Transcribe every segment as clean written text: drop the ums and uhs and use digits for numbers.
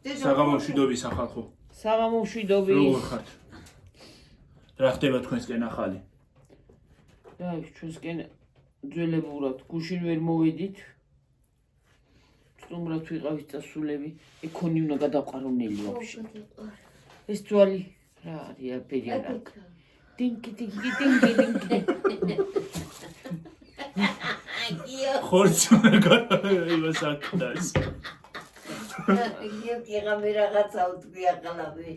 საღამომშვიდობის ახალხო. საღამომშვიდობის. როგორ ხართ? რა ხდება თქვენსკენ ახალი? და ჩვენსკენ ძველებურად გუშინ ვერ მოვედით. სტუმრად ვიყავით წასულები. ეკონი უნდა გადავყარო ნელი ვაფშე. ეს ძვალი რა არის პერიოდა. დინკი. ხორცმე იმას აკდას. იღა მე რაღაცა უთქვი აყალავი.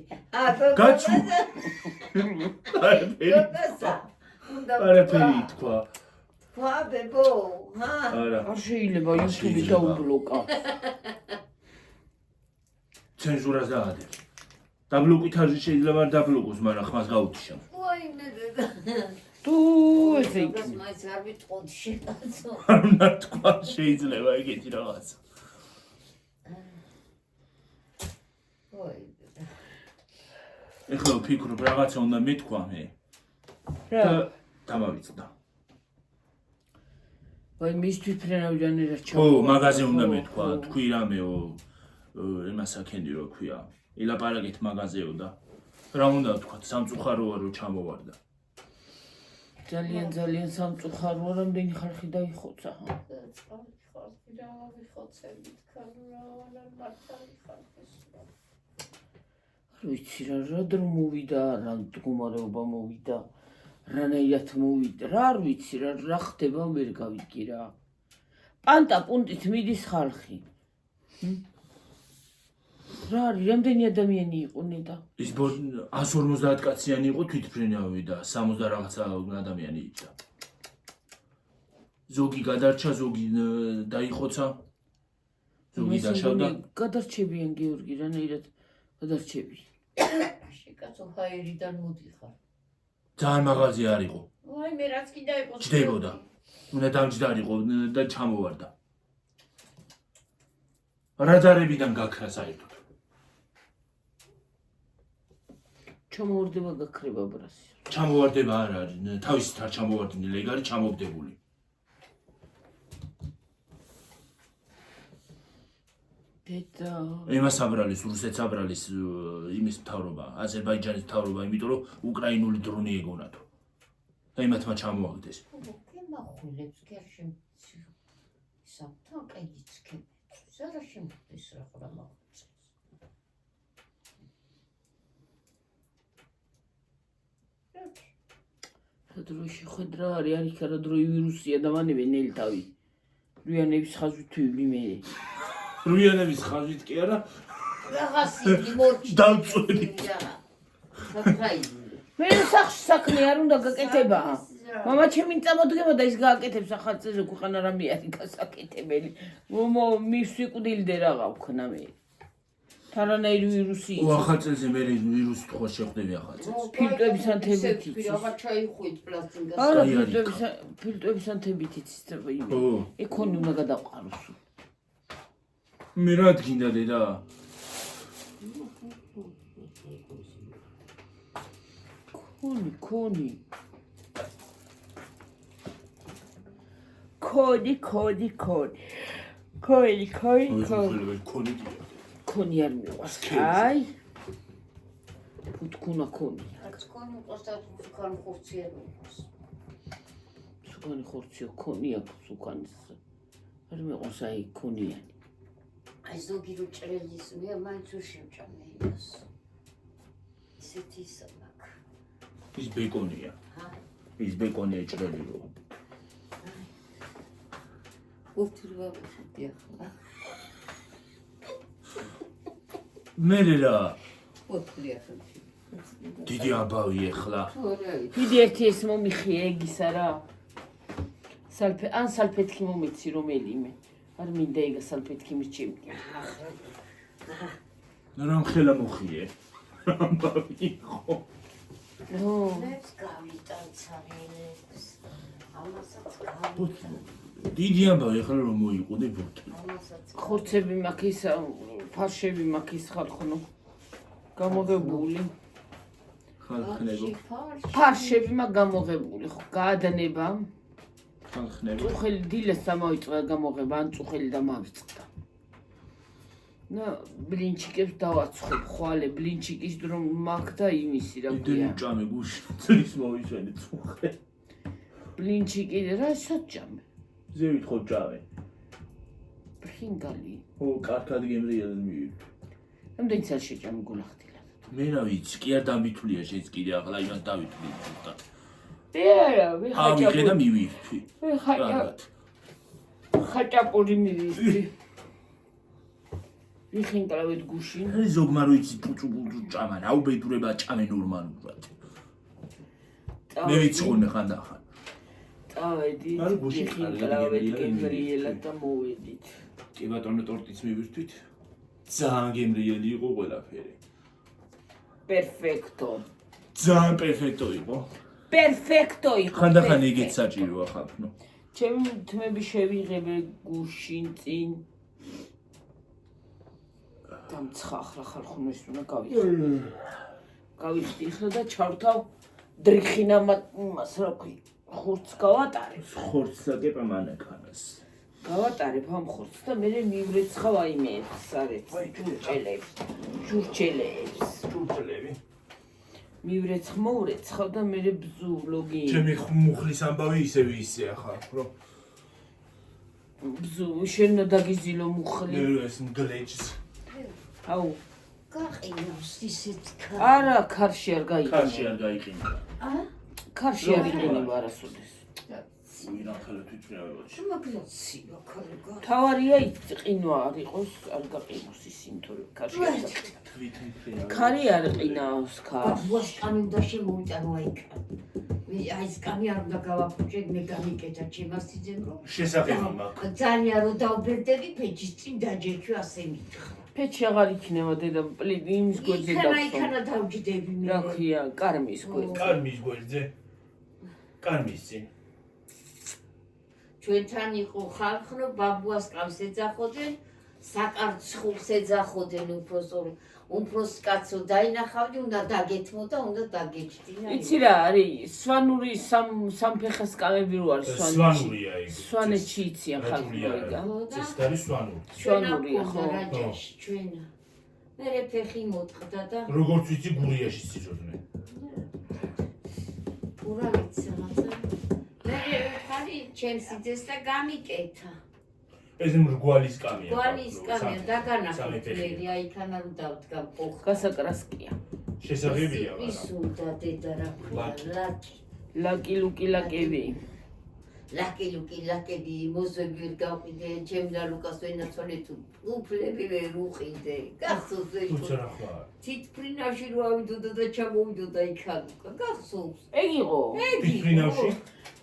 გაჩუ. არაფერი თქვა. ხა ბებო, ჰა? არა. არ შეიძლება YouTube დაუბლოკა. ცენზურას დაადე. დაბლოკით არ შეიძლება არ დაბლოკოს, მაგრამ ხმას გაუთიშა. ვაიმე დედა. თუ ესე იქნება. მაინც არ ვიტყოდი შეკაცო. არ უნდა თქვა შეიძლება ეგეთი რაღაცა. ეხლა ვფიქრობ რაღაცა უნდა მეთქვა მე. რა? დამავიწყდა. ვაი მისთვის ფრენავიდან რა ჩა. ო, მაღაზი უნდა მეთქვა, თქვი რამეო, იმას აქენდი რო ქვია. ილაპარაკეთ მაღაზიო და რა უნდა თქვა, სამწუხაროა რომ ჩამოვარდა. ძალიან სამწუხაროა, რამდენი ხალხი დაიხოცა. ვიცი რა დრო მოვიდა, რა მდგომარეობა მოვიდა, რანაირად მოვიდა, რა არ ვიცი რა ხდება ვერ გავიგე რა. პანტა პუნტით მიდის ხალხი. რა არის, რამდენი ადამიანი იყო ნედა? ის 150 კაციანი იყო თვითმფრინავი და 60 რაღაცა ადამიანი იჯდა. ზოგი გადარჩა, ზოგი დაიხოცა. ზოგი დაშავდა. გადარჩებიან გიორგი, რანაირად გადარჩები. შეკაცო ჰაერიდან მოდიხარ. ძალიან მაღაზი არ იყო. ვაი მე რაც კი დაიყო. ჯდებოდა. უნდა დამჯდარიყო და ჩამოვარდა. რადარებიდან გაქრა საერთოდ. ჩამოვარდება გაქრება ბრასი. ჩამოვარდება არ არის, თავისით არ ჩამოვარდნილი, ეგ არის ჩამოვდებული. დედა. იმას აბრალის, რუსეთს აბრალის იმის მთავრობა, აზერბაიჯანის მთავრობა, იმიტომ რომ უკრაინული დრონი ეგონათო. და იმათმა ჩამოაგდეს. გემახვილებს გერშემ. საფთან კაიცკე. ზარა შემოდის რა ხარ მაგაც. დროში ხედრა არის არა დრო ვირუსია და მანევე ნელი თავი. რუიანების ხაზვით ვიბლი მე. რუიანების ხაზვით კი არა. რაღაცი მორჩი. დავწვენი. მე სახში საქმე არ უნდა გაკეთება. მამა ჩემი წამოდგება და ის გააკეთებს ახალწელზე ქვეყანა რამე არის გასაკეთებელი. მისვიკვდილდე რაღა ვქნა მე. თანანაირი ვირუსი. ახალწელზე მე ვირუსი თქვა შეხვდები ახალწელს. ფილტვების ანთებით იცის. რა ჩაიხვით პლასტინგას. არა ფილტვების ანთებით იცის იმე. ეკონი უნდა გადავყაროს. მე რა გინდა დედა? კონი. კონი არ მიყვარს. აი. ფუთკუნა კონი. კონი ყოსტა სუკანი ხორცია მიყვარს. სუკანი ხორციო კონი აქვს სუკანის. არ მიყვარს აი კონიანი. აი ზოგი რო ჭრელის მე მაინც უშევჭამე იმას. ისეთი სამაკ. ის ბეკონია. ის ბეკონია ჭრელი რო. უთრვა ვიხდი ახლა. მე რა უთრი ახლა. დიდი აბავი ახლა. დიდი ერთი ეს მომიხია ეგისა რა. სალფეთქი მომეცი რომელიმე. არ მინდა ეგ სალფეთქი მიჩემი. რა მხელა მოხიე. აბავი ხო. მეც გავიტანცარელებს. ამასაც გავიტან. დიდი აბავი ახლა რომ მოიყოდე ბოთლი. ხორცები მაქვს, ფარშები მაქვს ხალხო. გამოგებული. ხალხნებო. ფარშები მაგ გამოგებული ხო გაადნება. ხალხნებო. წუხელი დილეს ამოიწვა გამოგება ან წუხელი და მავიწყდა. და ბლინჩიკებს დავაცხობ ხვალე ბლინჩიკის დრო მაგ და იმისი რა იმდენი ქვია ჭამე გუში წლის მოვიშვენე წუხე ბლინჩიკი რა საჭამე ზევით ხო ჭამე ფრინგალი ო კარგად გემრიელად მივიდე რამდენი წელი შეჭამე გულახდილად მე რა ვიცი კი არ დამითვლია შეც კიდე ახლა იმას დავითვლი ზუსტად არა ავიღე და მივირთვი ხაჭაპური მივირთვი ვიხინკრავეთ გუშინ ზოგმა რო იცი პუწუ ჭამა რა უბედურება ჭამე ნორმალურად მე ვიცხონე ხანდახან წავედი არა, გუშინ ვიხინკრავეთ გემრიელად და მოვედით კი ბატონო ტორტიც მივირთვით ძალიან გემრიელი იყო ყველაფერი პერფექტო ძალიან პერფექტო იყო პერფექტო იყო ხანდახან ეგეც საჭიროა ხალხო ჩემი თმები შევიღებე გუშინ წინ დამცხახლა ხალხუნეს უნდა გავიხდი ხლა და ჩავთავ დრიხინა მას რა ქვია ხურც გავატარებ ხორცსა კი პამანაკანას გავატარებ ამ ხურც და მე მივრეცხავ აიმეებს არეთ ჯურჩელები მივრეცხავ და მე ბზულოგი ჩემი მუხლის ამბავი ისევ ისეა ხალხო ბზუ შენ დაგიზილო მუხლი ეს მგლეჭს აუ გაყინავს ისეთ არა ქარში არ გაიყინა ქარში არ გაიყინა ქარში არ იყინება არასოდეს ვირა ხელა თვითმრავალ შემოგლოცია ქალგა თავარია იყინვა არ იყოს არ გაყინოს ისინი თორე ქარში არ თვითმფრინავ ქარი არ ყინავს ქარს ბაბუას კამი უნდა შემოვიტანო აიქა აი ეს კამი არ უნდა გავაფუჭე მე გამიკეთა ჩემასიძემ რომ შესაძლებელი მაქვს ძალიან რო დავბერდები ფეჩის წინ დაჯექი ასე მითხრა ფეჩი აღარ იქნება დედა იმის გვერდზე იქანა დავჯდები მე რა ქვია კარმის გვერდზე კარმის გვერდზე კარმის წინ ჩვენთან იყო ხალხო ბაბუას კამს ეძახოდნენ საკარცხულს ეძახოდნენ უფროს კაცო დაინახავდი უნდა დაგეთმო და უნდა დაგეჭდინა იცი რა არის სვანური სამფეხას კამები რო არის სვანურია ეგ სვანეთში იციან ხალხი ეგა ეს არის სვანური სვანურია ხო რაჯაში ჩვენა მე ფეხი მოტყდა და როგორც ვიცი გურიაში სიძოდნენ პურა ვიცი რაცა მე ხალი ჩემს იძეს და გამიკეთა ეს მრგვალის კამია გვალის კამია დაგანახული აიქანა რომ დავდგა პოხ გასაკრასკია შესაძლებელია ის უნდა დედა რა ქვია ლაკი ლუკი ლაკები ლაკი ლუკი ლაკები მოზები ვერ გავყიდე ჩემ და ლუკას ვენაცვალე თუ უფლები ვერ უყიდე გახსოვს თუცა რა ხარ თითფრინავში რო ავიდოდა და ჩამოვიდოდა იქა გახსოვს ეგ იყო თვითმფრინავში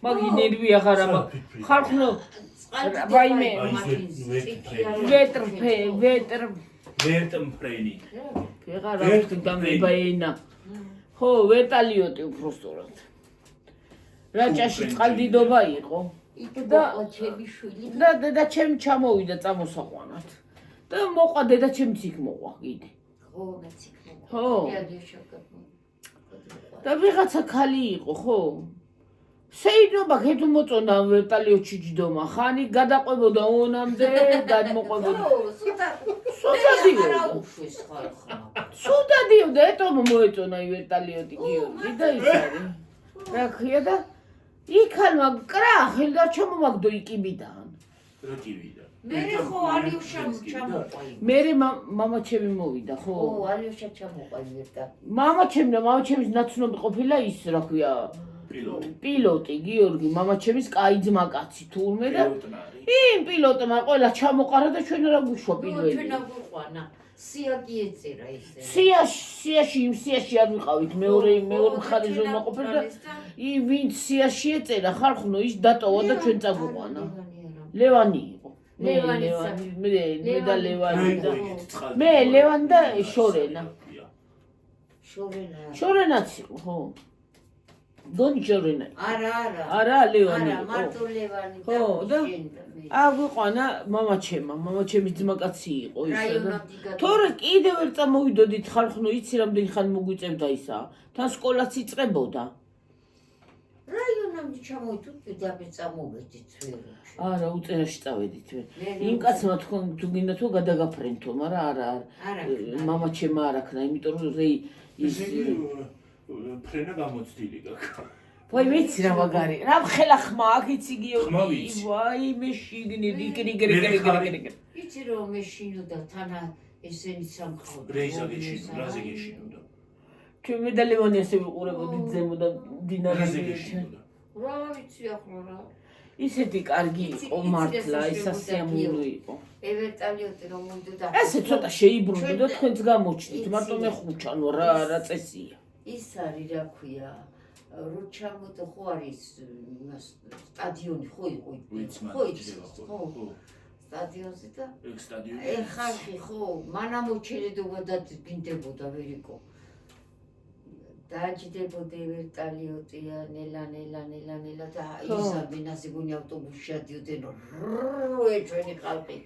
მაგი ნერვი აღარა მაქვს ხალხო ვაიმე ვერტმფრენი ვეღარ აქვს დამებაენა ხო ვერტალიოტი უბრალოდ რაჭაში წყალდიდობა იყო და ჩემი შვილი და დედა ჩემი ჩამოვიდა წამოსაყვანად და მოყვა დედა ჩემიც იქ მოყვა კიდე ხო მეციკ ხო და ვიღაცა ქალი იყო ხო შეიძლება ქეთუ მოწონდა ვერტალიოტში ჯდომა ხანი გადაყვებოდა ონამდე გადმოყვებოდა სუდა დიოდა ეტომო მოეწონა ვერტალიოტი გიორგი და ის არის რა ქვია და იქანვა კრახი და ჩამომაგდო იკიბიდან რა კიბიდან მე ხო ალიუშა ჩამოყვაი მე მამაჩემი მოვიდა ხო ო ალიუშა ჩამოყვაი ვერტა მამაჩემი და მამაჩემის ნაცნობი ყოფილა ის რა ქვია პილოტი გიორგი მამაჩემის კაი ძმა კაცი თურმე და იმ პილოტმა ყველა ჩამოყარა და ჩვენ რა გუშვა პირველი ჩვენ აგვიყვანა სია კი ეწერა ისე სიაში არ ვიყავით მეორე მხარეს რომ მოყოფილ და ვინც სიაში ეწერა ხალხო ის დატოვა და ჩვენ წაგვიყვანა ლევანი იყო მე და ლევანი და მე ლევანი და შორენაც იყო ხო დონი შორენა არა ლევანი არა მარტო ლევანი ხო და აგვიყვანა მამაჩემის ძმაკაცი იყო ისა და თორე კიდევ ვერ წამოვიდოდით ხალხო იცი რამდენი ხანი მოგვიწევდა ისა თან სკოლაც იწყებოდა რაიონა სანამ ჩამოვიდეთ პირდაპირ წამოვედით ვერ. არა, უწერაში წავედით ვერ. იმ კაცმა თქვენ თუ გინდა თუ გადაგაფრენთო, მაგრამ არა. მამა ჩემმა არ აქნა, იმიტომ რომ ის ფრენა გამოცდილი გაქვს. ვაი მეც რა მაგარი. რა ხელა ხმა აქ იცი გიორგი. ვაი მე შიგნით იგრიგრიგრიგრიგრიგრიგ. იცი რომ მე შინოდა თანა ესენი სამყარო. რეზა გეშინო, რაზე გეშინოდა. ჩვენ მე და ლევანი ასე ვიყურებოდით ზემო და დინარაზე გეშინოდა. რა ვიცი ახლა რა. ისეთი კარგი იყო მართლა, ის ასიამული იყო. ევერტალიოტი რომ მოვიდა. ასე ცოტა შეიბრუნდი და თქვენც გამოჩნდით, მარტო მე ხუჩანო რა წესია. ის არის რა ქვია. რო ჩამოდი ხო არის სტადიონი ხო იყო ხო სტადიონზე და ეგ სტადიონი ხალხი ხო მანამ მოჩერედობა დაგინდებოდა ვერ იყო დააჯდებოდა ვერტალიოტია ნელა და ისა ბინასი გონი ავტობუსი შედიოდნენ ჩვენი ხალხი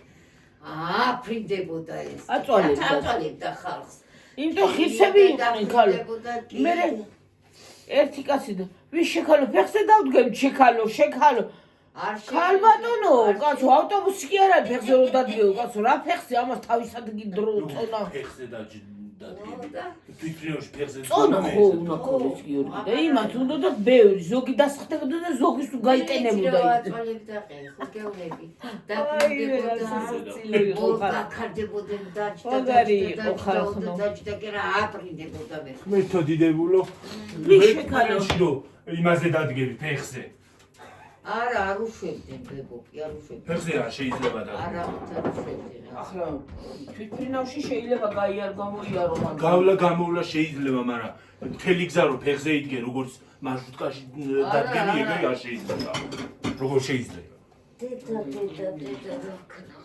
აფრინდებოდა ეს აწვალებდა ხალხს იმიტომ ხისები იყვნენ ქალო მე ერთი კაცი და ვის შეხალო ფეხზე დავდგემ შეხალო ქალ ბატონო კაცო ავტობუსი კი არა ფეხზე რომ დადგეო კაცო რა ფეხზე ამას თავისად დრო წონა ფეხზე დადგები თვითრიოში ფეხზე წონა ხო უნდა ქონდეს გიორგი და იმათ უნდა და ბევრი ზოგი დასხდებოდა და ზოგის თუ გაიტენებოდა აწვალებდა ხო გეუნები დაფრინდებოდა დაკარდებოდნენ დაჯდა კი რა აფრინდებოდა მე თოდიდებულო ვის შეხალო იმაზე დადგები ფეხზე არა არ უშვებდნენ ბებოკი არ უშვებდნენ ფეხზე არ შეიძლება და არა არ უშვებდნენ ახლა თვითფრინავში შეიძლება გამოიარო მაგრამ გამოვლა შეიძლება მაგრამ მთელი გზა რომ ფეხზე იდგე როგორც მარშრუტკაში დადგები ეგრე არ შეიძლება როგორ შეიძლება დედა რა ქნა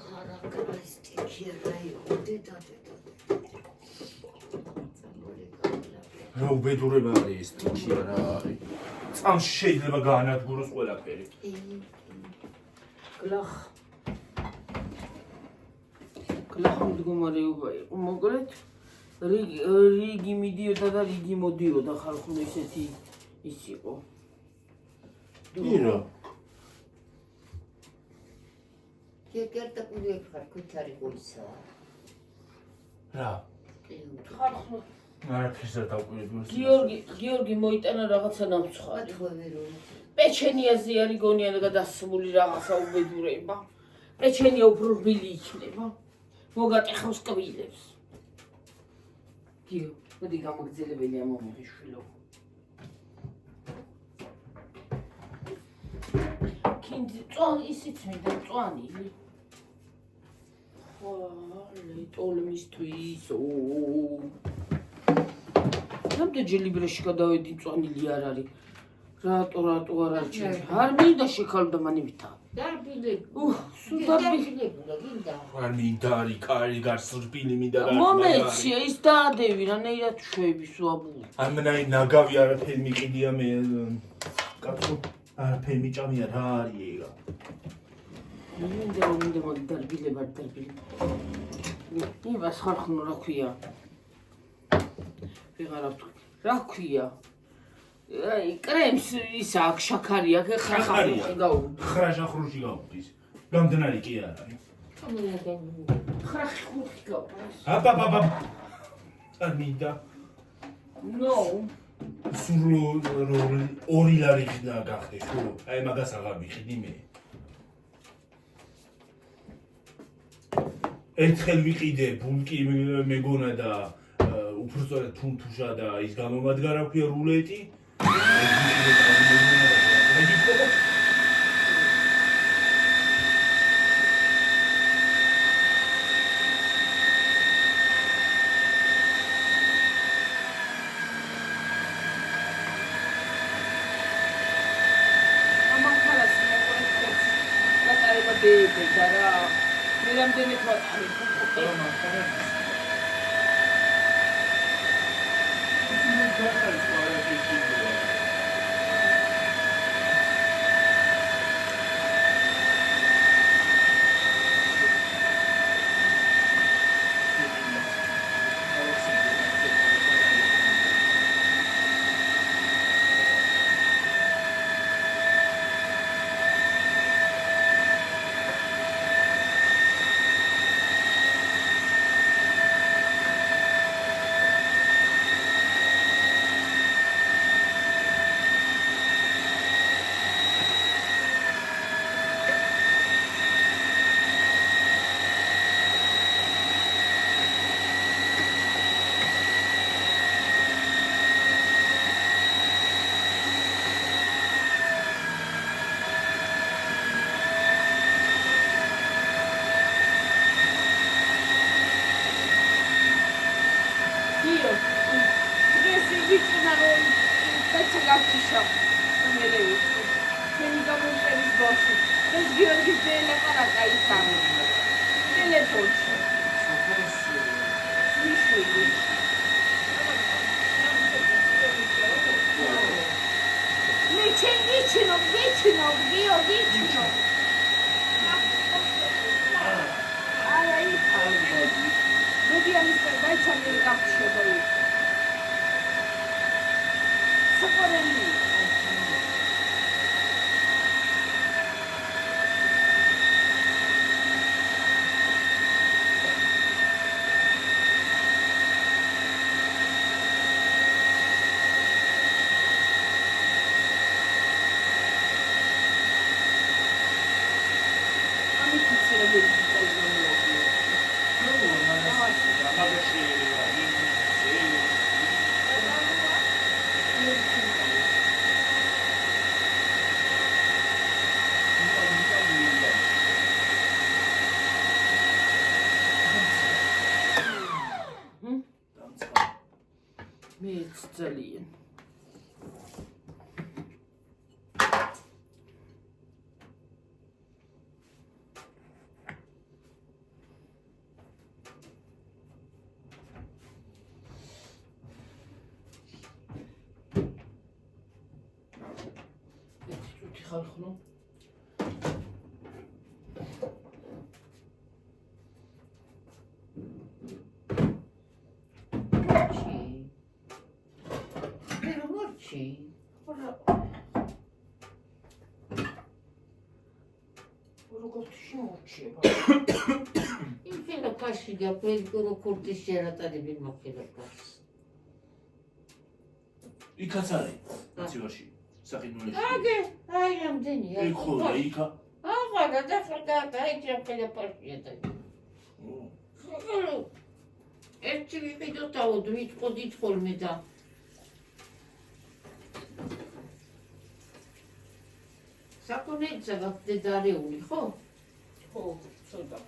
ის ტიქია იყო დედა რა უბედურება არის ეს ტიქია რა არის წამში შეიძლება გაანადგუროს ყველაფერი გლახ მდგომარეობა იყო მოკლედ რიგი მიდიოდა და რიგი მოდიოდა ხალხო ისეთი ის იყო ირა კერტა კული ხარ ქუთარი ყურისა რა ხალხო არაფერზე დავკვირდი გიორგი მოიტანა რაღაცა ნამცხარი ათვევერო პეჩენიაზე არის გონია და გადასმული რაღაცა უბედურება პეჩენია უფრო რბილი იქნება მოგატეხავს კბილებს გიო მოდი გამოგძელებელია მომღიშვილო კინდი წვანი ისიც მინდა წვანილი ხო ლიტოლმისთვის რამდენი ლიბრეში გადავედი წვანილი არ არის რატო არ არჩევი არ მინდა შეხალო და მანივითა დარბილები სულ დარბილები გინდა არ მინდა არის კარი გარსრბილი მინდა რა მომეცია ის დაადევი რანაირად შვების ვაბუ ამნაი ნაგავი არაფერი მიყიდია მე კაცო არაფერი მიჭამია რა არის ეგა მინდა მაგ დარბილება იმას ხარხნო რა ქვია ვეღარ ავთქვი რა ქვია აი კრემს ის აქ შაქარი აქ ხრახახი გაუ ხრაჟახრუჟი გაუდის გამდნარი კი არ არის ხრახახი გაუ აბაბაბა არ მინდა ნო სულ ორი ლარი ხდა გახდე შო აი მაგას აღარ მიხდი მე ერთხელ ვიყიდე ბულკი მეგონა და უბრალოდ თუნთუშა და ის გამომადგა რა ქვია რულეტი ვიწყნა რომ კაცი გაქიშა. მე ჩემი გამომწერის ბავშვი. ეს გიორგის დელაპარაკა ისამი. ტელეფონში. მიშვილი. მე ჩემიჩინო, გიჩინო. აი, მე ამის დაიწყე გაქშობა. საყურელი. მეც ძალიან ეცი ხალხნო იმ ფილმში გაფრენგო კურტის შეერატანები მოხერებას. იქაც არის ნაცივაში საყიდულეში. აი რამდენია. ეხლა იქა. აღარა და აი ფილმში და. ერთი ვიყიდოთ და ვიტყოდით ხოლმე და საკონეცა გაგდედარეული ხო? ხო, ცოტა.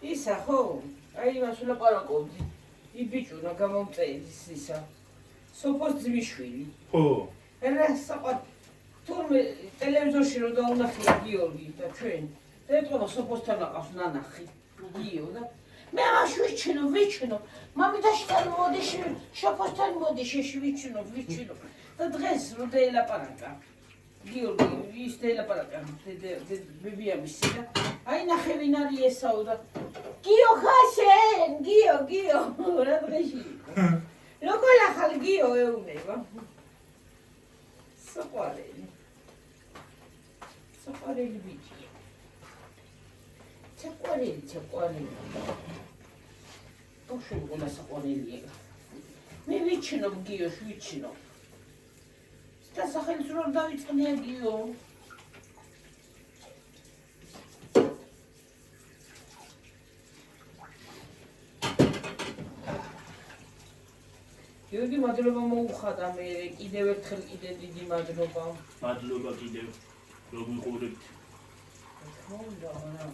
ისა ხო? აი იმას ვლაპარაკობდი. იბიჭუნა გამომწერის ისა. სოფოს ძმიშვილი. ხო. რა საყად თურმე ტელევიზორში რო დაუნახია გიორგი და ჩვენ და ეთქვა სოფოსთან აყავს ნანახი გიო და მე ამაში ვიჩინო მამიდაშთან მოდი სოფოსთან მოდი ვიჩინო და დღეს რო დაელაპარაკა გიორგი ის დაელაპარაკა ბებიამისი და აი ნახე ვინ არის ესაო და გიო ხაშენ გიო რა დღეში როგორ ახალ გიო ეუბნება საყვარელი ბიჭი. საყვარელი. ბავშვი მგონა საყვარელია. მე ვიჩინო გიოს, ვიჩინო. და სახელის რომ დავიწყნია გიო. გიორგი მადლობა მოუხადა მე კიდევ ერთხელ კიდე დიდი მადლობა. მადლობა კიდევ რომ ვიყურებთ. ხონდა რა.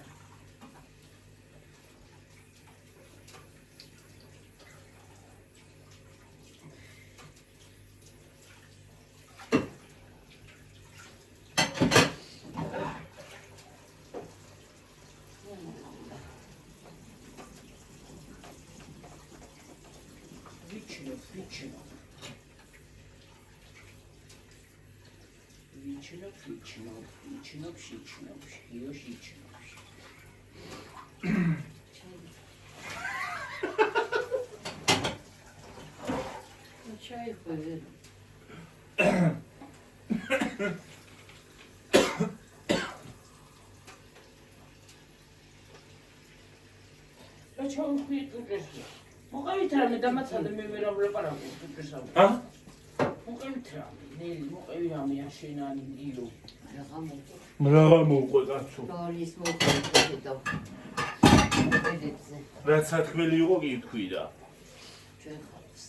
Чай будет. Зачем хуй тут? Мукавит раме дамацада მე ვერ ვლაპარაკობ თუჩესავ. მუკავით რამე, მუკავი რამე აშენანი იო. მრაღა მოუყვე კაცო. Როლის მოუყვე და. რაც სათქმელი იყო კი თქვი და. ჩვენ ხალხს.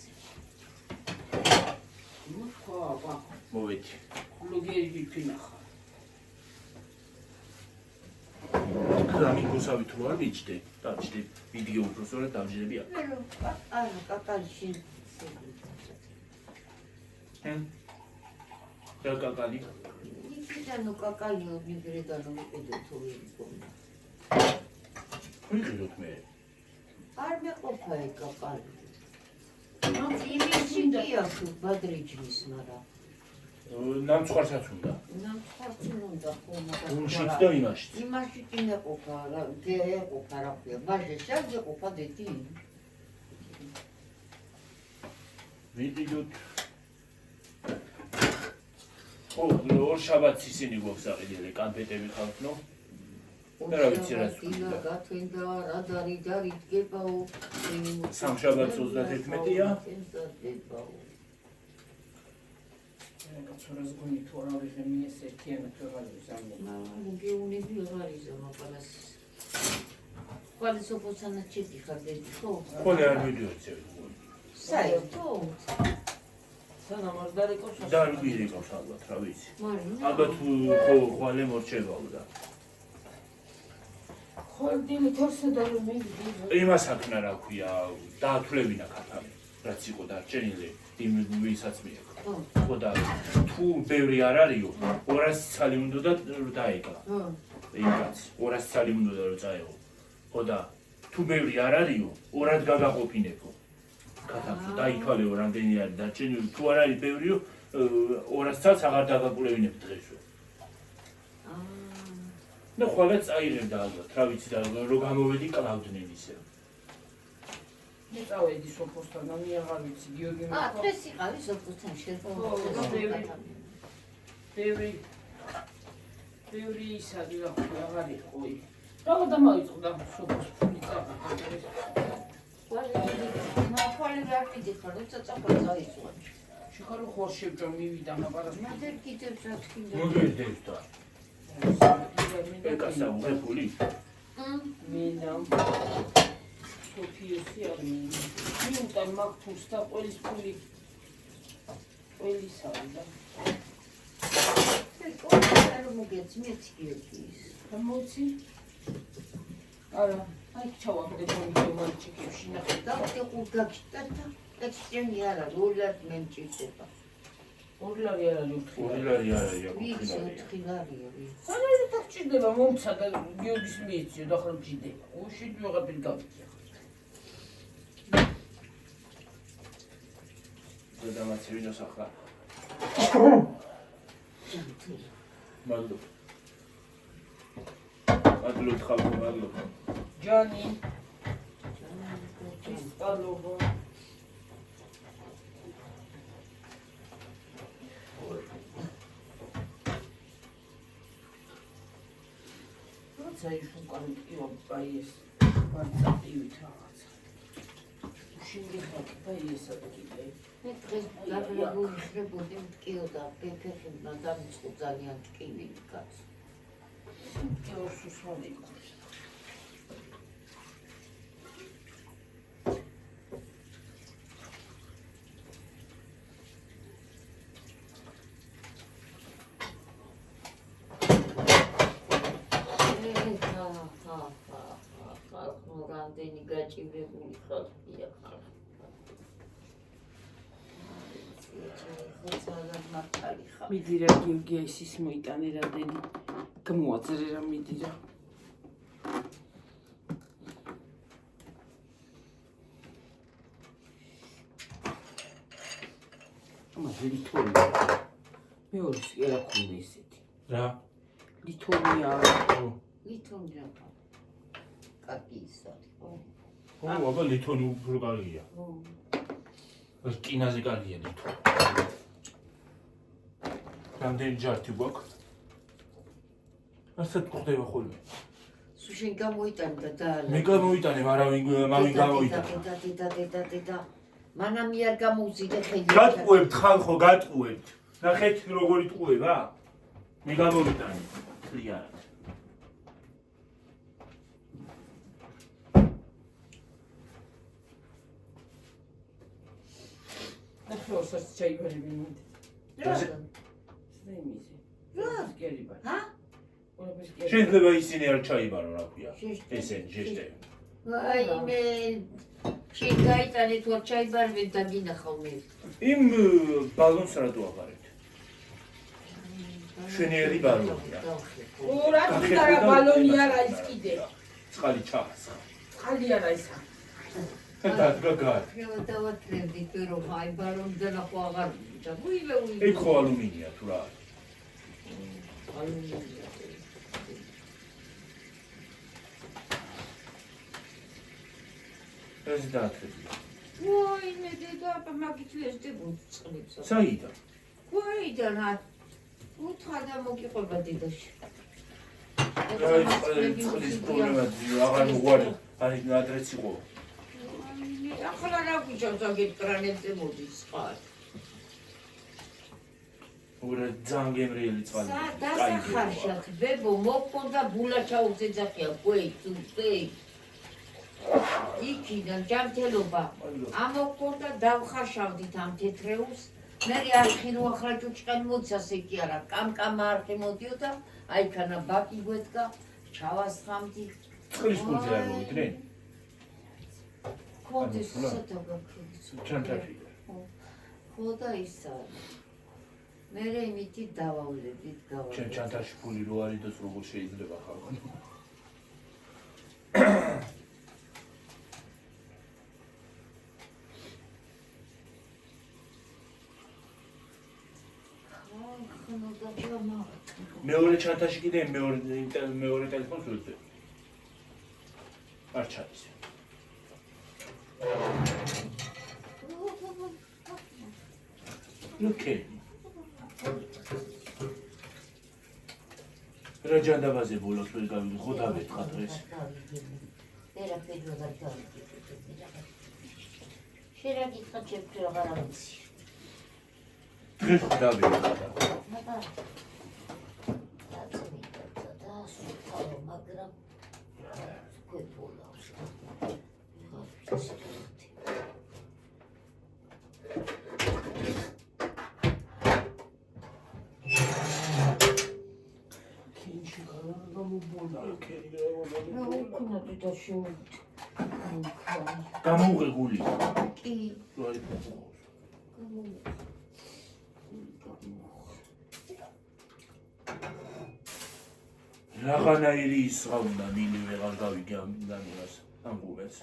ნუ თქვა, მოვედი. ბლოგერი ფინახა. კრამი გოსავი თუ არ მიჭდე, დავჭდე ვიდეო უბრალოდ დავჯერები აქ. მე რომ არა, კაკალში. და კაკალი. იქიდან კაკალი მიგრიდან მიყიდო თუ ვიყო. ვიყიდოთ მე. არ მეყოფა ეგ კაკალი. იმისი გია თუ ბადრიჯის, მაგრამ ნამცხვარსაც უნდა. ნამცხვარცინ უნდა ხომ უნშიც და იმაშიც. იმაში კი მეყოფა, გეყოფა რა ქვია, ბაჟე შეგეყოფა დედი. ვიყიდოთ. ორ შაბათს ისინი გვაქვს აყიდილი, კანფეტები ხავთ, ნო? რა ვიცი რა თქვა. გათენდა რა დარი დარი დგებაო. სამშაბათს 31-ია. ცურას გონი თუ რა ვიღე მიეს ერთიანად ვეღარ ვიზამო. მოგეუნები ვეღარ იზამო პალას. ხვალე სოფოსანა ჩეთი ხარ დედი ხო? ხოლე არ მიდიოდი. საერთოდ სანამ არ დარეკავს და არ მიდიეკავს ალბათ, რა ვიცი. მაგრამ ალბათ ხო ხვალე მორჩებაოდა. ხოლმე თორსა და რომ მიგდი. იმას აქნა რა ქვია, დაათვლებინა ქათამი. რაც იყო დარჩენილი იმ ვისაც მიექ. ხო და თუ ბევრი არ არისო, 200 ცალი უნდა დაეკლა. იქაც 200 ცალი უნდა რომ წაეღო. ხო და თუ ბევრი არ არისო, 2-ად გაგაყოფინებო. ქათამში დაითვალეო რამდენი არის დარჩენილი, თუ არ არის ბევრიო, 200 ცალს აღარ დაგაკულევინებ დღესო. და ხვალაც წაიღებდა ალბათ, რა ვიცი და რომ გამოვედი კლავდნენ ისე. მე წავედი სოფოსთან, ამი აღარ ვიცი, გიორგი მე. დღეს იყავი სოფოსთან შეხვედრა. ბევრი ისადი რა ქვია, აღარ იყო. რაღა დამაიწყდა სოფოს ფული წავა. ხვალე რა მიდიხარ, როცა წავა წაიწვა. შეხარო ხორშებჯო მივიდა მაპარას. მე ვერ კიდევ რა თქინდა. მოგეძებს და ეკასა უღებული. მინამ სოფიოსი არ მინდა. მიუტან მაგთურს და ყველის ფული. ყველის არის და. არ მოგეც მეც გიორგის. გამოცი? არა, აი ჩავაგდე მომიდე მარჩიკებში ნახე. დავდე ყურგაკში და ექსტრემი არა, როლად მემჭირდება. ორლარი არ არის უთხი. ორლარი არაა, ვიცი, ოთხი. ოთხილარია, ვიცი. არა, და გჭირდება მომცა და გიორგის მიეციო და ახლა მჭირდება. უშვიდ ვეღარ გავიქია. და დამაცევინოს ახლა. მადლობ. მადლობ ხალხო, მადლობ. ჯანი. პალობა. როცა იშუკარი იყო პაიეს ვარწაპივით რაღაცა. უშინდი ხალხი პაიესა და კიდე. მე დღეს დაგრებული ხდებოდი მტკიოდა, ფეხებმა დამიწყო ძალიან ტკივილი კაცი. გეოსუსვალი იყო. რამდენი გაჭირებული ხალხია ხალხი. მიდი რა გიორგია ის მოიტანე რამდენი გამოაწერე რა მიდი რა. ამაზე ლითონი. მეორის კი რა ქონდა ისეთი. რა? ლითონია. ლითონია. კარგი ისარი, ხო? ო, აბა ლითონი უფრო კარგია. რკინაზე კარგია ლითონი. რამდენი ჯართი გვაქვს? ასეთ გვხდება ხოლმე. სუშენ გამოიტანე და დაალა. მე გამოიტანე, მაგრამ მამი გამოიტანა. და. მანამ არ გამოუზიდე ხელი. გატყუებთ ხალხო, გატყუებთ. ნახეთ როგორი ტყუება? მე გამოვიტანე. ხლიანად. ოსაც ჩაიბარი მინდ. ზემიზე. გერიბა. ჰა? შეიძლება ისინი არ ჩაიბარო რა ქვია. ესენი ჟეშტები. აი მე შენ გაიტანეთ ვარ ჩაიბარვე და გინახავ მე. იმ ბალონს რა დუაბარეთ? შენიერი ბალონია. რა თქმა უნდა ბალონი არა ის კიდე. წყალი ჩაასხა. წყალი არა ისა. დაგაგარ. დავათრევდი თუ რომ აი ბალონი და ნახო აღარ ვიჭა. უილე. ეგ ხო ალუმინია თუ რა? ალუმინია. ეს დაათრები. ვაი მე დედა მაგით ვესტებოდ წყლებს. საიდან? ვაიდან რა? უთხადა მოგიყვება დედაში. წყლის პრობლემა აღარ მოგვარი. აი ადრეც იყო. ახლა რა გვიჭავს აგეთ კრანებზე მოდის წყალი. ურა ძალიან გემრიელი წყალი. დასახარშათ ბებო მოგქონდა ბულა ჩაუძეძახია ყვეი თუ ყვეი. იქიდან ჯანმრთელობა ამოქონდა დავხარშავდით ამ თეთრეულს მე არხი რო ახლა ჭუჭყანი მოცას ეკი არა კამკამა არხი მოდიოდა აიქანა ბაკი გვედგა ჩავასხამდი წყლის ფულზე არ მოვიდნენ? კონდეს სათაგაქრიც ჩანთაში. ხო და ისა მე იმითი დავავლებით ჩემ ჩანთაში ფული რო არის და როგორ შეიძლება ხალხო. მეორე ჩანთაში კიდე მეორე ტელეფონს ვეძებ. არ ჩადის. ოკეი. რა ჯანდაბაზე ბოლოს ვერ გავიდი, ხო დავეთქა დღეს. შენ რა გითხრა ჩემთვის აღარ ვიცი. დღეს ხო დავეთქა. მაგრამ გვეპოლავს. კინჩი გამომბონა, კერი რა უკუნა და შენ გამოუღებული. კი რაღაცნაირი ისღავდა ნილი ვეღარ გავიგე ამ დანებას ამ გუბეს.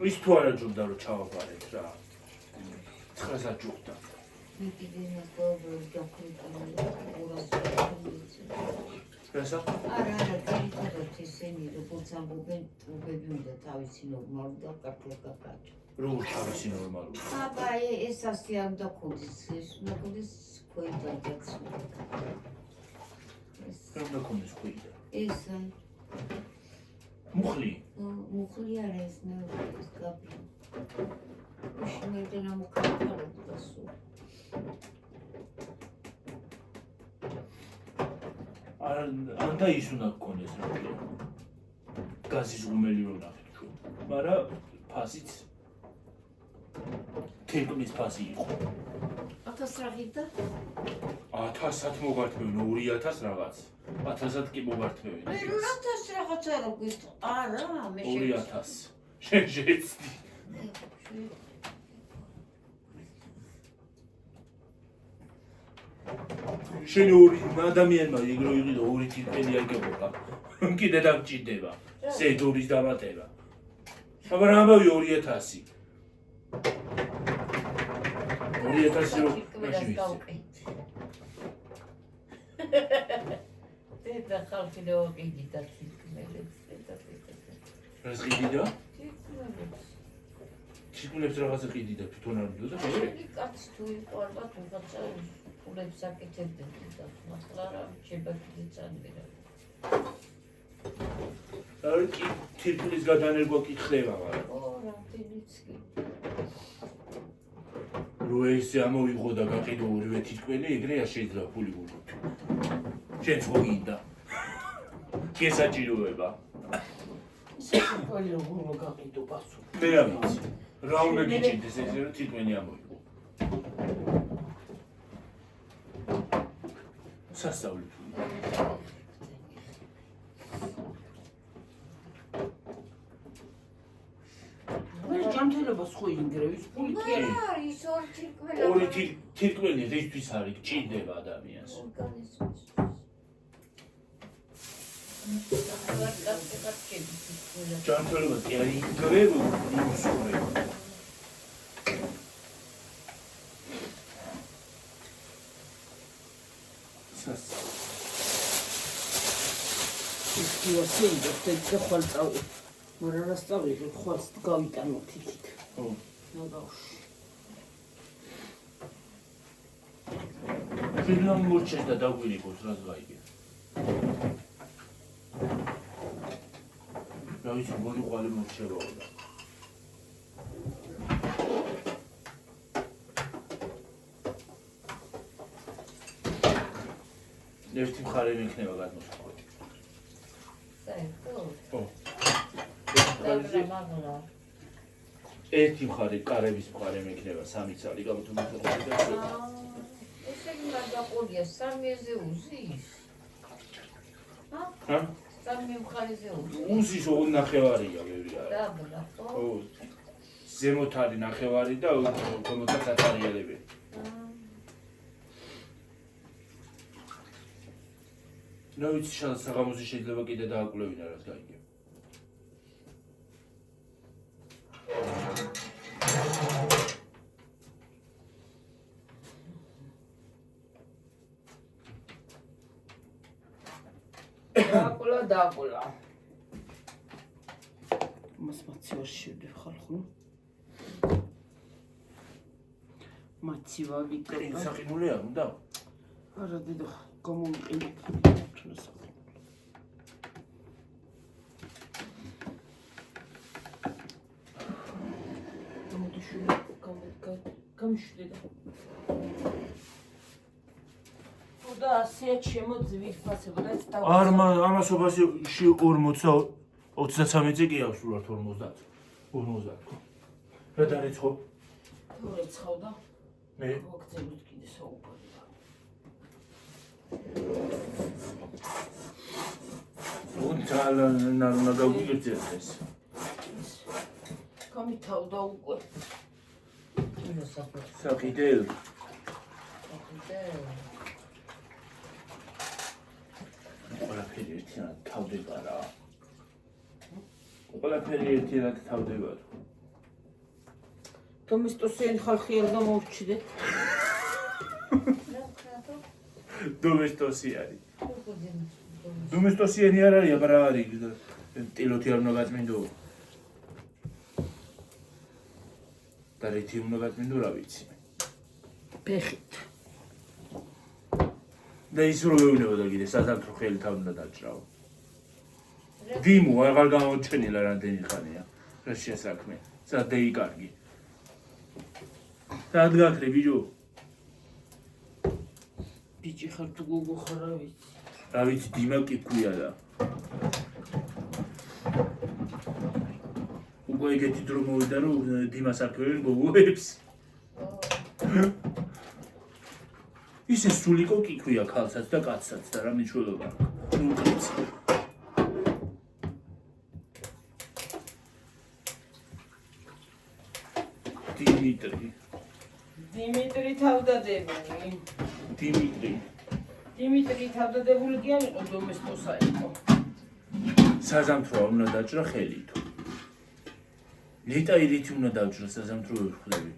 ის თუ არა ჯობდა რომ ჩავაბარეთ რა. 900 ჯობდა. მე კიდე მოსდობ რასა? არა, კეთილად ისინი როგორც ამბობენ, უბები უნდა თავისი ნორმალური და კაფე გაკაჭო. როგორ თავისი ნორმალური? აბა ეს ასე არ უნდა ქონდეს, ეს უნდა ქონდეს ქვეიდანაც. რა უნდა ქონდეს ქვეიდა? ეს აი მუხლი. მუხლი არა ეს მეორე ეს გაბი. უშინებდა მოკავდა სულ. ანდა ის უნდა გქონდეს რა ქვია. გაზის ღუმელი რო ნახეთ ჩვენ. მაგრამ ფასიც თეკმის ფასი იყო. 1000 რაღით და 1000-ად მოგართმევენ 2000 რაღაც. 1000-ად კი მოგართმევენ. მე 1000 რაღაცა რო გითხრა. არა, მე 2000. შენ შეცდი. შენ ორი ადამიანმა იგრო იყიდო ორი თითელი აგებოდა. კიდე დამჭირდება. ზედურის დამატება. მაგრამ ამბავი 2000. 2000 რო დედა ხალხი ლეოყიდი და თითქმელებს და რას ყიდიდა? ჩიკუნებს რაღაცა ყიდიდა თვითონ არ მიდოდა ხე? კაცი თუ იყო ალბათ რაღაცა ფულებს აკეთებდნენ და ახლა რა შეიძლება კიდე წამიერა. არ კი თითქმის გადანერგვა კი ხდება მაგრამ. ო რა თინიც კი. რო ესე ამოვიღო და გაყიდო ორივე თითქმელი ეგრე არ შეიძლება ფული გულოთ. შენ ხო გინდა? გესაჭიროება. საკვალი როგორ გაყიდო პასუხი. მე რა ვიცი. რა უნდა გიჭირდეს ესე რომ თითქმენი ამოიღო. სასწაული თუ. მე ჯანმრთელობას ხო ინგრევის ფული კი არის. არის ორი თირკმელი. ორი თირკმელი რისთვის არის გჭირდება ადამიანს. ორგანიზმის. ჯანმრთელობას კი არის ინგრევი მოსული. ისკიოსინდა თეთრ ხვალწავი. მაგრამ რა სწავლი ხვალს გავიტანოთ იქით. ხო. ნაგავში. ფილმ მორჩეს და დაგვირიგოს რას გაიგე. რა ვიცი ბოლო ყალი მორჩებაო და. ერთი მხარე მექნება გადმოსახვე. ხო. ერთი მხარე კარების მხარე მექნება 3 წელი გამოდომოდა. ესე იგი მაგაყოლია 3-ზე უზის. ჰა? 3 მხარეზე უზის. უზის ოღონდ ნახევარია ბევრი არა. დაბლა, ხო? ხო. ზემოთ არის ნახევარი და ქვემოთაც ათარიელები. რა ვიცი საღამოზე შეიძლება კიდე დააკვლევინა რაც გაიგე. დააკოლა. მას მაცივაში შევდივ ხალხო. მაცივა ვიკრა. საყინული არ უნდა? არა დედო, გამომიყენებ თუნდაც. გამიშვლიდა. და ასე შემოძვით ფასებოდა ეს და არ ამასობაში 23-ზე კი აქვს სულად 50. 50. რა დარეცხო? თუ რეცხავდა? მე მოგწევით კიდე საუბარი. უნდა გავიგრძელდეს. გამითავდა უკვე. საკიდელ. ყველაფერი ერთიანად თავდება რა. ყველაფერი ერთიანად თავდება. დომესტოსიანი ხალხი არ გამოურჩიდეთ. დომესტოსიანი. დომესტოსიანი არ არის, აბა რა არის? ტილოთი არ უნდა გაწმინდო. და რითი უნდა გაწმინდო რა ვიცი. ფეხით. და ის რო ვეუბნებოდა კიდე საზამთრო ხელი თავ უნდა დაჭრაო. დიმო აღარ გამოჩენილა რამდენი ხანია. რა შესაქმე. სადეი კარგი. სად გაქრე ბიჭო? ბიჭი ხარ თუ გოგო ხარ რა ვიცი. რა ვიცი დიმა კი ქვია და. უკვე ეგეთი დრო მოვიდა რომ დიმას არქევენ გოგოებს. ისე სულიკო კი ქვია ქალსაც და კაცსაც და რა მნიშვნელობა აქვს. ნუ კაცი. დიმიტრი თავდადებული. დიმიტრი თავდადებული კი არ იყო დომესტოსა იყო. საზამთროა უნდა დაჭრა ხელი თუ. ლიტა ირითი უნდა დაჭრა საზამთრო ვერხლები.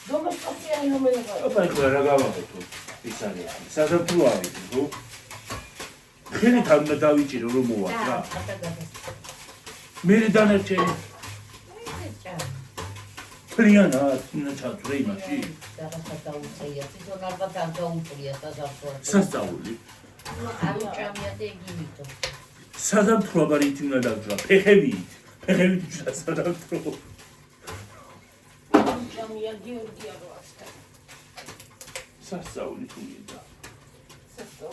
დომესტოსიანი რომელიღა. აბა იქ რა გავაკეთო? ის არის. საზამთრო არის თუ. ხელი თან უნდა დავიჭირო რომ მოვა რა. მე დანერჩენი. ფრიანა უნდა ჩაწვრე იმაში. რაღაცა დაუწია, თვითონ ალბათ არ დაუწია საზამთრო. სასწაული. აუჭამია და იგივითო. საზამთრო აბარით უნდა დაჭრა ფეხებით. ფეხებით უჭრა საზამთრო. აუჭამია გიორგი აღვასთან. სასწაული თუ მინდა. სასწაული.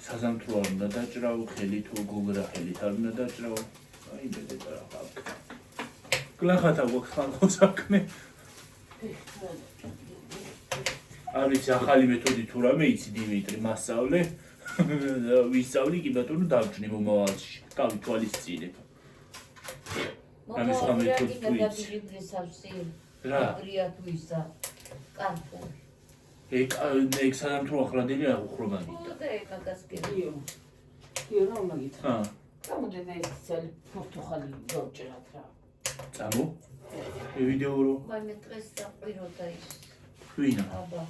საზამთრო არ უნდა დაჭრავო, ხელი თუ გოგრა ხელით არ უნდა დაჭრავო. აი მეტად რა ხალხი. გლახათა გვაქვს ხალხო საქმე. არ ვიცი ახალი მეთოდი თუ რამე იცი დიმიტრი მასწავლე. ვისწავლი კი ბატონო დავჭნი მომავალში. გავითვალისწინებ. ამის ხომ მეთოდი თუ იცი. რა? პრიატუისა. კანტონი. ეგ სანამ თუ ახრადელი არ უხრობანი. მაგას კი. იო რა მაგითხრა. გამოდედა ეს ცალი პორტუხალი დავჭერათ რა. წამო? ვიდეო რო? მაინც დღეს დაყვიროდა ის. ვინა? აბა.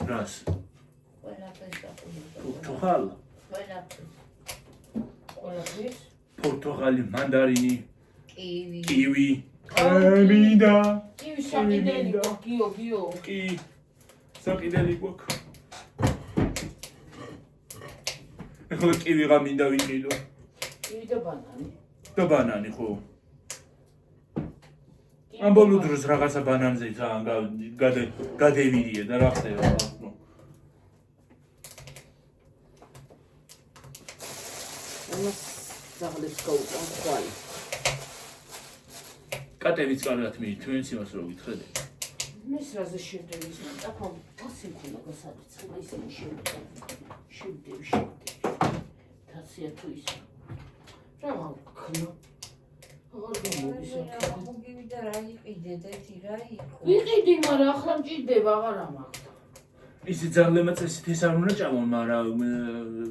რას? ყველაფერს დაყვიროდა. პორტუხალ? ყველაფერს. ყველაფერს? პორტუხალი, მანდარინი, კივი. კივი. მინდა. კივი საკიდელი გიო. კი. საკიდელი გვაქვს. ეხლა კივი რა მინდა ვიყიდო? კივი და ბანანი. და ბანანი ხო? ამ ბოლო დროს რაღაცა ბანანზე თან გადევიდია და რა ხდება ახლა? ამას ზაღლებს გაუწევ ხვალ. კატებიც კარგად მიით, თქვენც იმას რო გითხრეთ. მის რაზე შევდები ის მარტო ასე მქონდა გასაწყიცხება ისინი შევდები. თაცია თუ ისა. რა ვქნა? მოგივი და რა იყიდეთ ერთი რა იყო. ვიყიდი, მაგრამ ახლა მჭირდება აღარ ამახდა. ისი ძალემაც ესეთ ეს არ უნდა ჭამონ, მაგრამ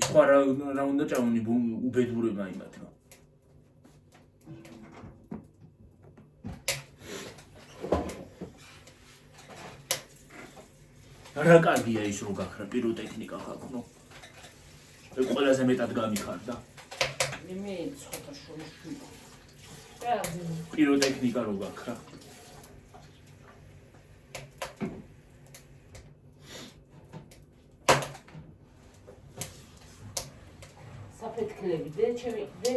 სხვა რა უნდა ჭამონი უბედურება იმათმა. რა კარგია ის რო გაქრა პიროტექნიკა ხალხო. ყველაზე მეტად გამიხარდა. მე ცოტა შუში. პიროტექნიკა რო გაქრა. საფეთქლები და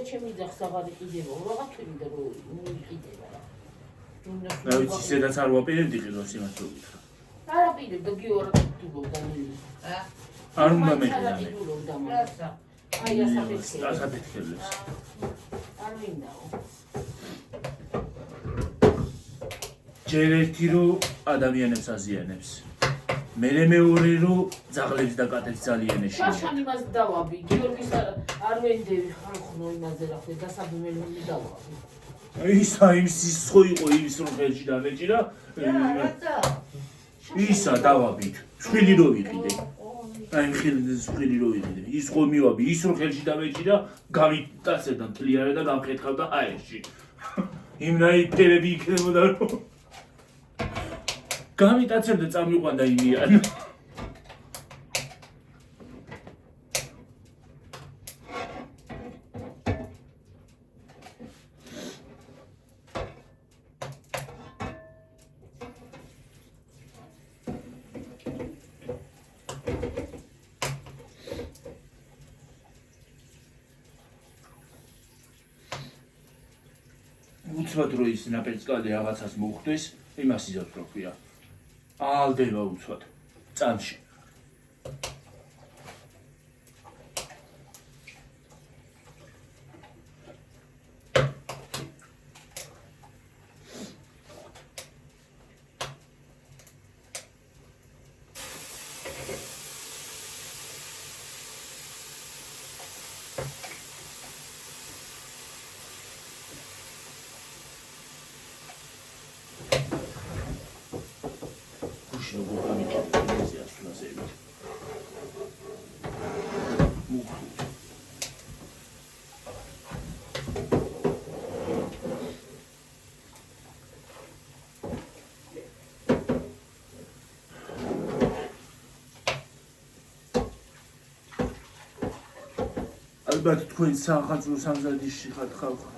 ჩემი ძახსაღარი კიდევა რაღაც თვინდა რო მიიყიდება რა. რა ვიცი სადაც არ ვაპირებდი ყიდოს იმას რო გითხრა. არა პირებდა გიორა თულობდა ნილი. არ უნდა მეყიდანე. რასა? აი ასაფეთქლები. ასაფეთქლებს. არ მინდაო. ჯერ ერთი რო ადამიანებს აზიანებს. მერე მეორე რო ძაღლებს და კატებს ძალიან ეშინია. შაშან იმას დავაბი, გიორგის არ ვენდევი ხალხო იმაზე რა ხე დასაბმელი დავაბი. ისა იმ სისხო იყო ის რო ხელში დამეჭირა. ისა დავაბით. შვილი რო ვიყიდე. აი ხვილი რო ვიყიდე. ის ხო მივაბი, ის რო ხელში დამეჭირა, გამიტაცებდა მთლიანად და გამხეთხავდა აერში. იმნაირები იქნებოდა რომ გამიტაცებდა წამიყვანდა იმიან. უცბად რო ის ნაპერწკალე რაღაცას მოხდეს, იმას იზავს რო ქვია. ალდება უცბად წამში. ალბათ თქვენ სახალხო სამზადისში ხართ ხალხო.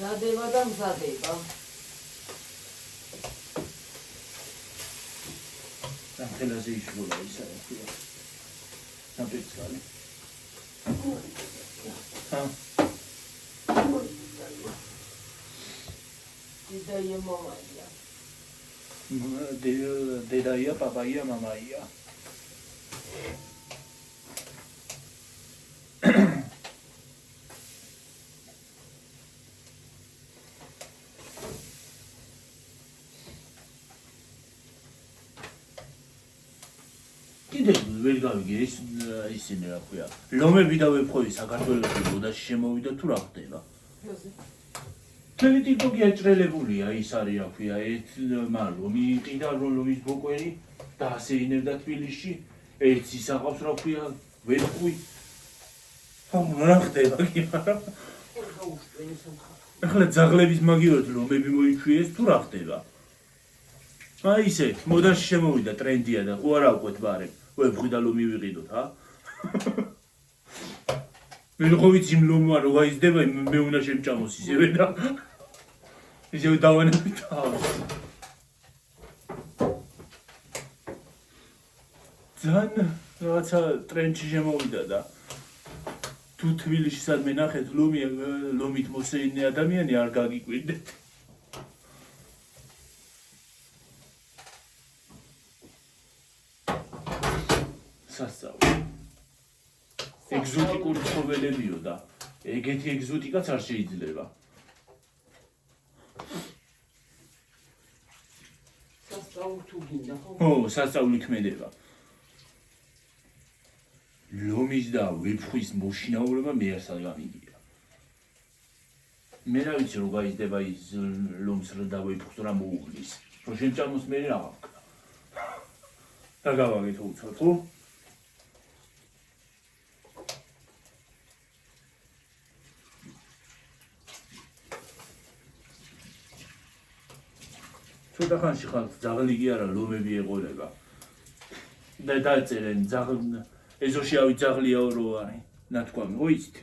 მზადება და მზადება. ხელაზე იშროლა ისა რა ქვია. ნაპეცალი. დედაია მამაია. დედაია, პაპაია, მამაია. კიდე ვერ გავიგე ისინი რა ქვია. ლომები და ვეფხვი საქართველოში მოდაში შემოვიდა თუ რა ხდება? თელი ტიკტოკი აჭრელებულია ის არის რა ქვია. ერთ ლომი იყიდა ლომის ბოკვერი და ასეინებდა თბილისში. ერთს ისაყავს რა ქვია ვეფხვი. რა ხდება კი არა? ახლა ძაღლების მაგივრად ლომები მოიჩვიეს თუ რა ხდება? აი ისე მოდაში შემოვიდა ტრენდია და ხო არა ვყვეთ ბარემ. ვეფხვი და ლომი ვიყიდოთ, ჰა? მე ხო ვიცი იმ ლომმა რო გაიზრდება, მე უნდა შემჭამოს ისევე და ისევე დავანებდი თავს. ძალიან რაღაცა ტრენდში შემოვიდა და თუ თბილისში სადმე ნახეთ ლომით მოსეინე ადამიანი არ გაგიკვირდეთ. სასწაული. ეგზოტიკური ცხოველებიო და ეგეთი ეგზოტიკაც არ შეიძლება. სასწაული თუ გინდა ხო? ო, სასწაული ქმედება. ლომის და ვეფხვის მოშინაურება მე არ საგამიგია. მე რა ვიცი რომ გაიზრდება ის ლომს და ვეფხს რა მოუღლის. რომ შემჭამოს მე რა ვქნა. და გავაგეთ უცებ ხო? ცოტა ხანში ხალხს ძაღლი კი არა ლომები ეყოლება და დაწერენ ეზოში ავი ძაღლიაო რო არის ნათქვამი ხო იცით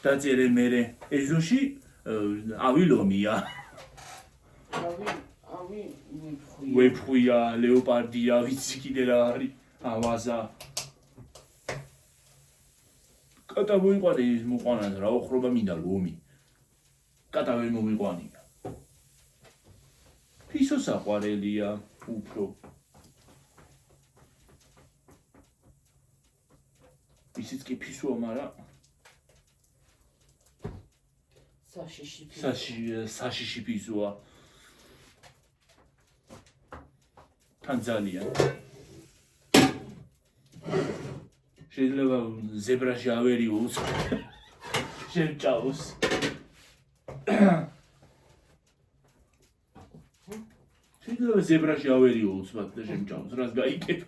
დაწერენ მერე ეზოში ავი ლომია ავი ვეფხვია ლეოპარდია ვიცი კიდე რა არის ავაზა კატა მოიყვანე ის მოყვანას რა ოხრობა მინდა ლომი კატა ვერ მომიყვანია ფისო საყვარელია უფრო ისიც კი ფისოა მაგრამ საშიში ფისოა თან ძალიან შეიძლება ზებრაში ავერიოს შემჭავს შეიძლება ზებრაში ავერიოს მათ და შემჭავს რას გაიგებ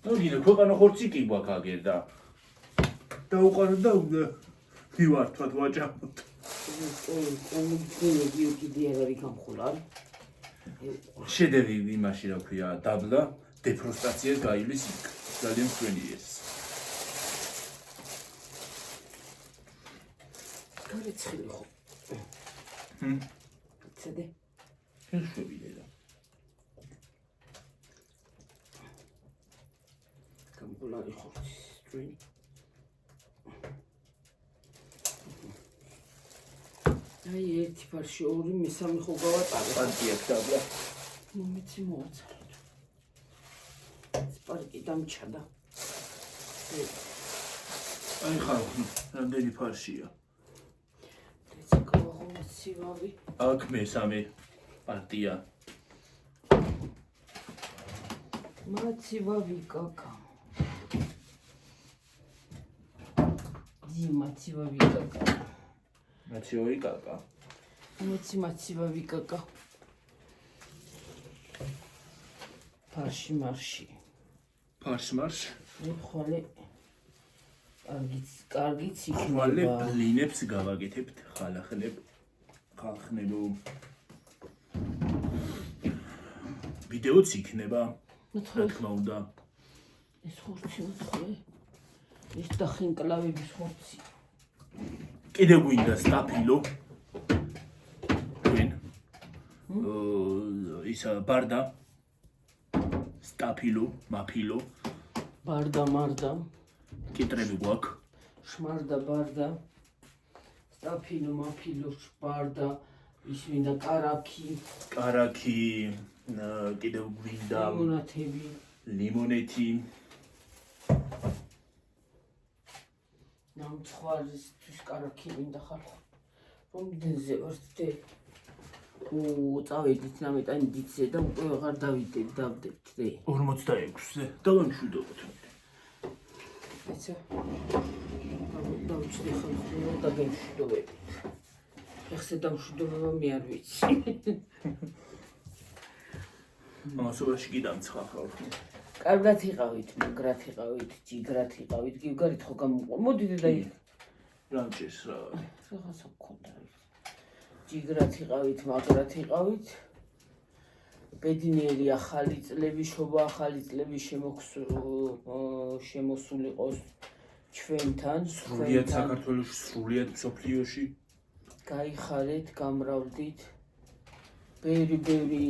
ნოგინა ქვეყანა ხორცი კი გვაქვს აგერ და დაუყარო და მივართვათ ვაჭამოთ შედევრი იმაში რა ქვია დაბლა დეფროსტაცია გაივლის იქ ძალიან მშვენი ეს გარეცხილი ხო ცედე შეშვებიდე და გამბულარი ხორცი სტრინი აი ერთი ფარში ორი მესამე ხო გავატარე პარტიაკ დაბლა მომიცი მოაცარეთ სპარკი დამჩადა აი ხალხი რამდენი ფარშია ცივავი აქ მესამე პარტია მაცივავი კაკა მაცივავი კაკა მაცივავი კაკა მაცივავი კაკა ფარში მარში ხვალე კარგიც ხვალე იქნება ბლინებს გავაკეთებთ ხალხნებო ვიდეოც იქნება რა თქმა უნდა ეს ხორცი მოთხოვე. ეს დახინკლავების ხორცი. კიდე გვინდა სტაფილო. თქვენ. ისა ბარდა. სტაფილო, მაფილო. ბარდა, მარდა. კიტრები გვაქვს. შმარდა, ბარდა. სტაფილო, მაფილო, ბარდა. ის მინდა კარაქი. კარაქი, კიდევ გვინდა ლიმონათები. ლიმონეთი. ნამცხვარისთვის კარაქი მინდა ხალხო. რომდენზე ვართ? წავედით ნამეტანი დიცე და უკვე აღარ დავდებთ. 46-ზე დავამშვიდობთ. ეცა დავუჩდი ხალხო და გემშვიდობებით. ეხზე დამშვიდობება მე არ ვიცი. ამასობაში კი დამცხა ხალხი. კარგად იყავით, მაგრად იყავით, ჯიგრად იყავით, გიგარით ხო გამოყვა. მოდი დედა იქ. რამჭეს რა. რაღაცა გქონდა. ჯიგრად იყავით, მაგრად იყავით. ბედნიერი ახალი წლები, შობა ახალი წლები შემოსულიყოს ჩვენთან, სრულიად საქართველოში, სრულიად მსოფლიოში. გაიხარეთ, გამრავლდით. ბევრი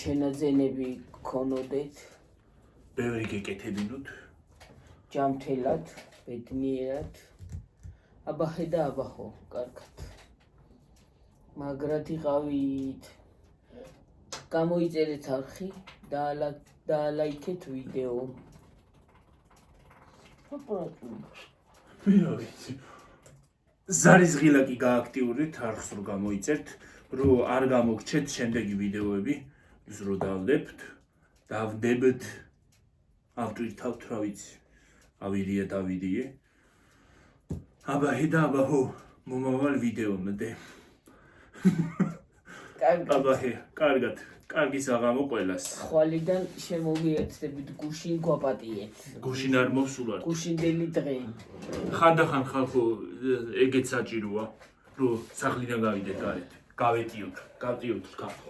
შენაძენები გქონოდეთ. ბევრი გეკეთებინოთ. ჯამთელად, ბედნიერად. აბახე და აბახო, კარგად. მაგრად იყავით. გამოიწერეთ არხი, დაალაიქეთ ვიდეო. მე რა ვიცი. ზარიზღილა კი გააქტიურეთ, არხს რო გამოიწერთ, რო არ გამოგრჩეთ შემდეგი ვიდეოები, ის რო დავდებთ. ავტვირთავთ რა ვიცი. ავიდია დავიდიე. აბაჰე და აბაჰო, მომავალ ვიდეომდე. აბაჰე, კარგად. კარგი საღამო ყველას. ხვალიდან შემოგიერთდებით, გუშინ გვაპატიეთ. გუშინ არ მოვსულართ. გუშინდელი დღე. ხანდახან ხალხო ეგეც საჭიროა, რომ სახლიდან გავიდეთ გარეთ. გავეტიოთ, გავტიოთ ხალხო.